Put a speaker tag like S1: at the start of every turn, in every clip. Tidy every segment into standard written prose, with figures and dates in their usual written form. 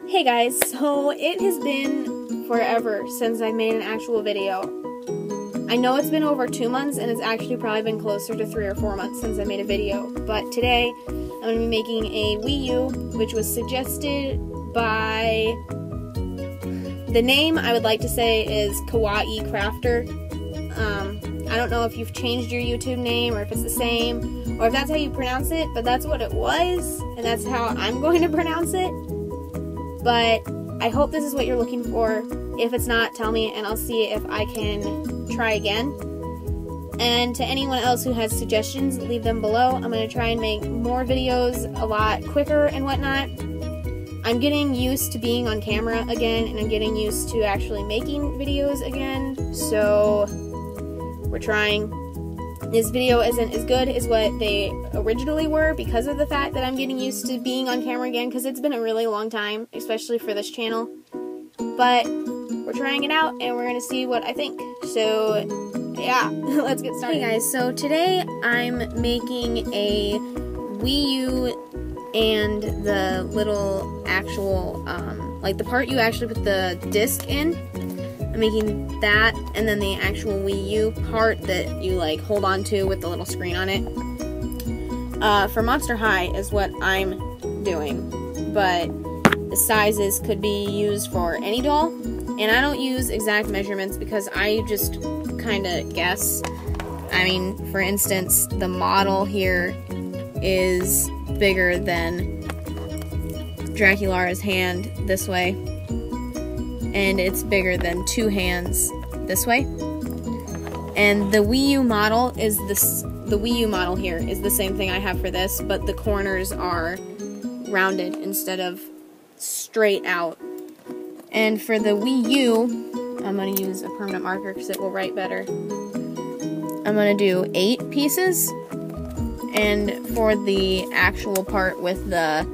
S1: Hey guys, so it has been forever since I made an actual video. I know it's been over 2 months, and it's actually probably been closer to 3 or 4 months since I made a video, but today I'm going to be making a Wii U, which was suggested by, the name I would like to say is Kawaii Crafter. I don't know if you've changed your YouTube name, or if it's the same, or if that's how you pronounce it, but that's what it was, and that's how I'm going to pronounce it. But I hope this is what you're looking for. If it's not, tell me, and I'll see if I can try again. And to anyone else who has suggestions, leave them below. I'm going to try and make more videos a lot quicker and whatnot. I'm getting used to being on camera again, and I'm getting used to actually making videos again, so we're trying. This video isn't as good as what they originally were because of the fact that I'm getting used to being on camera again, because it's been a really long time, especially for this channel. But we're trying it out, and we're going to see what I think. So, yeah, let's get started. Hey guys, so today I'm making a Wii U and the little actual, like the part you actually put the disc in. I'm making that, and then the actual Wii U part that you like hold on to with the little screen on it. For Monster High is what I'm doing, but the sizes could be used for any doll, and I don't use exact measurements because I just kind of guess. I mean, for instance, the model here is bigger than Draculaura's hand this way, and it's bigger than 2 hands this way. And the Wii U model is this. The Wii U model here is the same thing I have for this, but the corners are rounded instead of straight out. And for the Wii U, I'm going to use a permanent marker because it will write better. I'm going to do 8 pieces. And for the actual part with the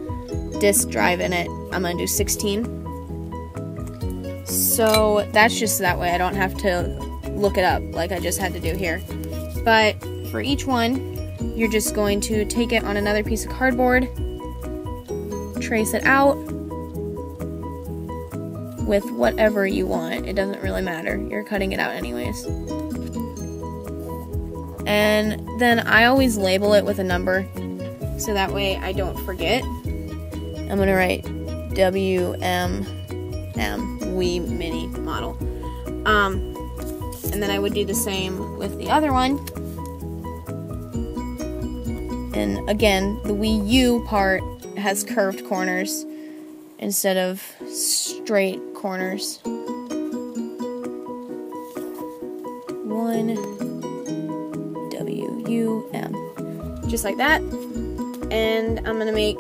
S1: disc drive in it, I'm going to do 16. So that's just that way I don't have to look it up like I just had to do here. But for each one, you're just going to take it on another piece of cardboard, trace it out with whatever you want. It doesn't really matter. You're cutting it out anyways. And then I always label it with a number, so that way I don't forget. I'm going to write WMM, Wii Mini model. And then I would do the same with the other one. And again, the Wii U part has curved corners instead of straight corners. 1 WUM. Just like that. And I'm going to make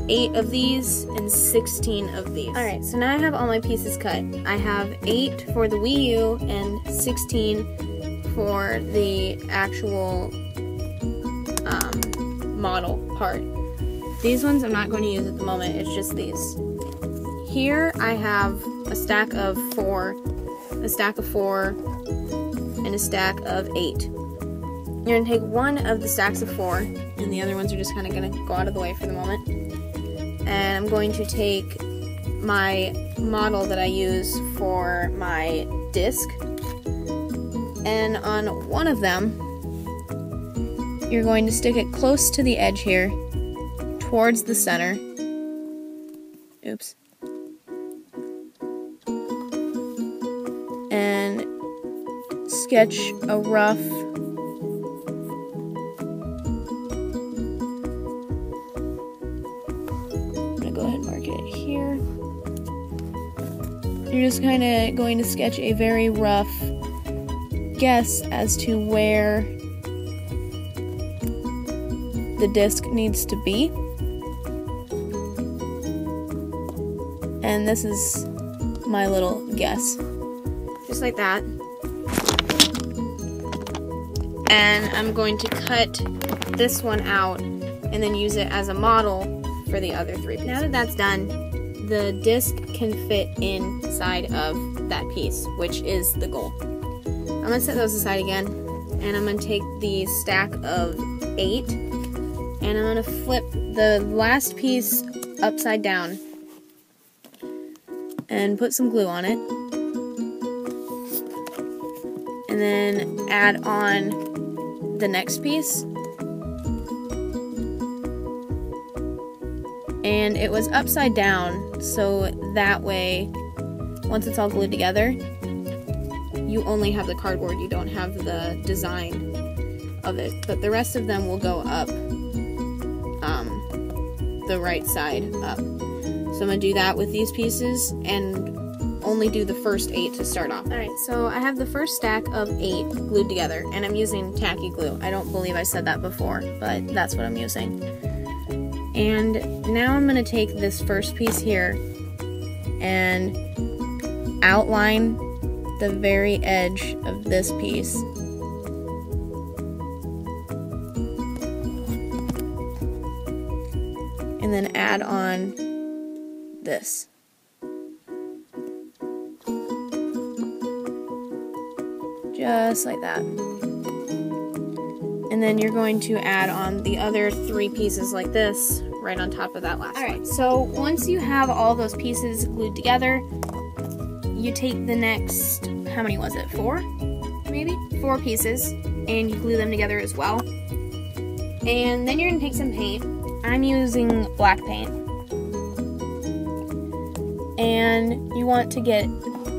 S1: 8 of these and 16 of these. Alright, so now I have all my pieces cut. I have 8 for the Wii U and 16 for the actual model part. These ones I'm not going to use at the moment, it's just these. Here I have a stack of 4, a stack of 4, and a stack of 8. You're going to take one of the stacks of 4, and the other ones are just kind of going to go out of the way for the moment. And I'm going to take my model that I use for my disc, and on one of them, you're going to stick it close to the edge here, towards the center. Oops. And sketch a rough go ahead and mark it here. You're just kind of going to sketch a very rough guess as to where the disc needs to be. And this is my little guess. Just like that. And I'm going to cut this one out and then use it as a model for the other 3 pieces. Now that that's done, the disc can fit inside of that piece, which is the goal. I'm going to set those aside again, and I'm going to take the stack of 8, and I'm going to flip the last piece upside down and put some glue on it. And then add on the next piece. And it was upside down, so that way, once it's all glued together, you only have the cardboard, you don't have the design of it. But the rest of them will go up, the right side up. So I'm going to do that with these pieces, and only do the first 8 to start off. Alright, so I have the first stack of 8 glued together, and I'm using tacky glue. I don't believe I said that before, but that's what I'm using. And now I'm going to take this first piece here and outline the very edge of this piece. And then add on this. Just like that. And then you're going to add on the other 3 pieces like this right on top of that last one. Alright, so once you have all those pieces glued together, you take the next, how many was it? 4? Maybe? 4 pieces, and you glue them together as well. And then you're going to take some paint. I'm using black paint. And you want to get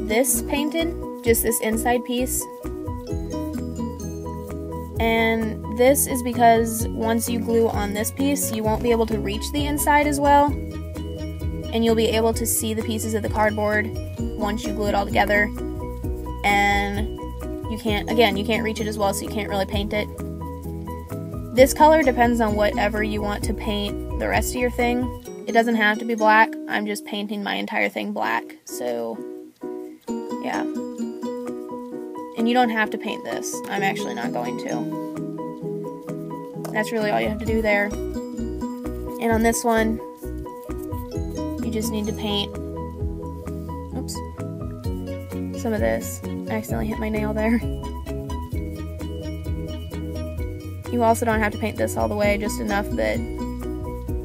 S1: this painted, just this inside piece. And this is because once you glue on this piece, you won't be able to reach the inside as well. And you'll be able to see the pieces of the cardboard once you glue it all together. And you can't reach it as well, so you can't really paint it. This color depends on whatever you want to paint the rest of your thing. It doesn't have to be black. I'm just painting my entire thing black, so yeah. And you don't have to paint this. I'm actually not going to. That's really all you have to do there. And on this one, you just need to paint, oops, some of this. I accidentally hit my nail there. You also don't have to paint this all the way, just enough that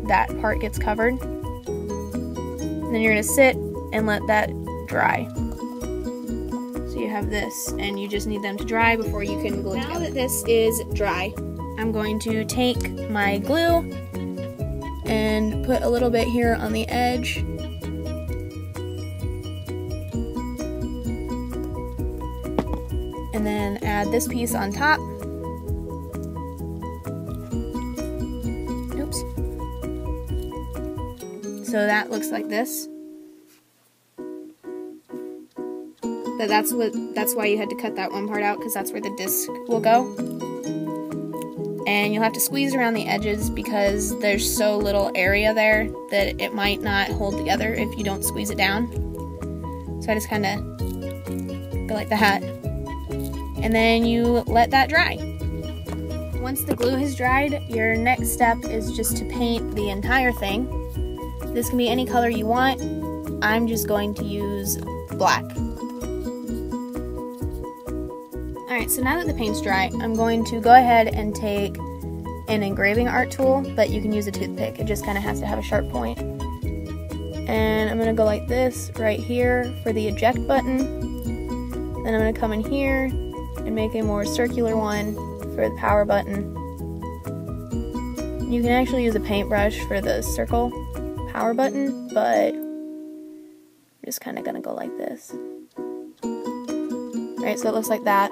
S1: that part gets covered. And then you're going to sit and let that dry. So you have this, and you just need them to dry before you can glue it together. Now that this is dry, I'm going to take my glue and put a little bit here on the edge. And then add this piece on top. Oops. So that looks like this. But that's why you had to cut that one part out, because that's where the disc will go. And you'll have to squeeze around the edges because there's so little area there that it might not hold together if you don't squeeze it down. So I just kind of go like that. And then you let that dry. Once the glue has dried, your next step is just to paint the entire thing. This can be any color you want. I'm just going to use black. Alright, so now that the paint's dry, I'm going to go ahead and take an engraving art tool, but you can use a toothpick. It just kind of has to have a sharp point. And I'm going to go like this right here for the eject button. Then I'm going to come in here and make a more circular one for the power button. You can actually use a paintbrush for the circle power button, but I'm just kind of going to go like this. Alright, so it looks like that.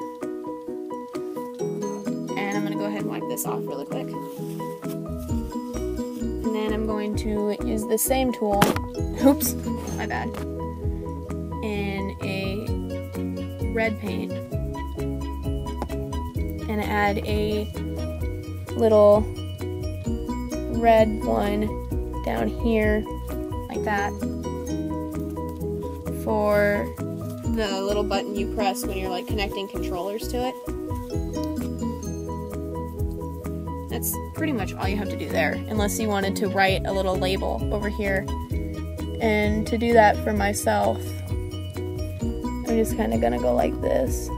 S1: And I'm going to go ahead and wipe this off really quick. And then I'm going to use the same tool, oops, my bad, in a red paint. And add a little red one down here, like that, for the little button you press when you're like connecting controllers to it. That's pretty much all you have to do there, unless you wanted to write a little label over here. And to do that for myself, I'm just kind of gonna go like this.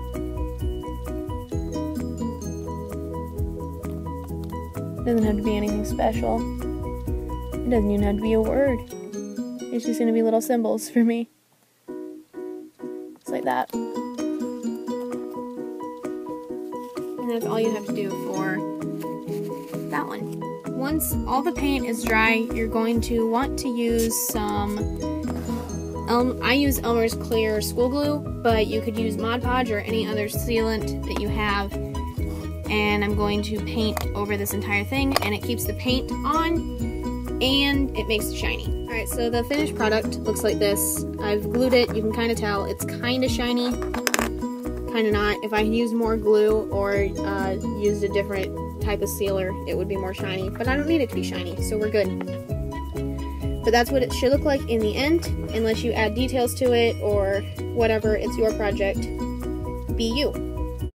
S1: It doesn't have to be anything special. It doesn't even have to be a word. It's just gonna be little symbols for me. like that. And that's all you have to do for that one. Once all the paint is dry, you're going to want to use some, I use Elmer's Clear School Glue, but you could use Mod Podge or any other sealant that you have. And I'm going to paint over this entire thing, and it keeps the paint on, and it makes it shiny. Alright, so the finished product looks like this. I've glued it, you can kind of tell. It's kind of shiny, kind of not. If I used more glue or used a different type of sealer, it would be more shiny, but I don't need it to be shiny, so we're good. But that's what it should look like in the end, unless you add details to it or whatever. It's your project. Be you.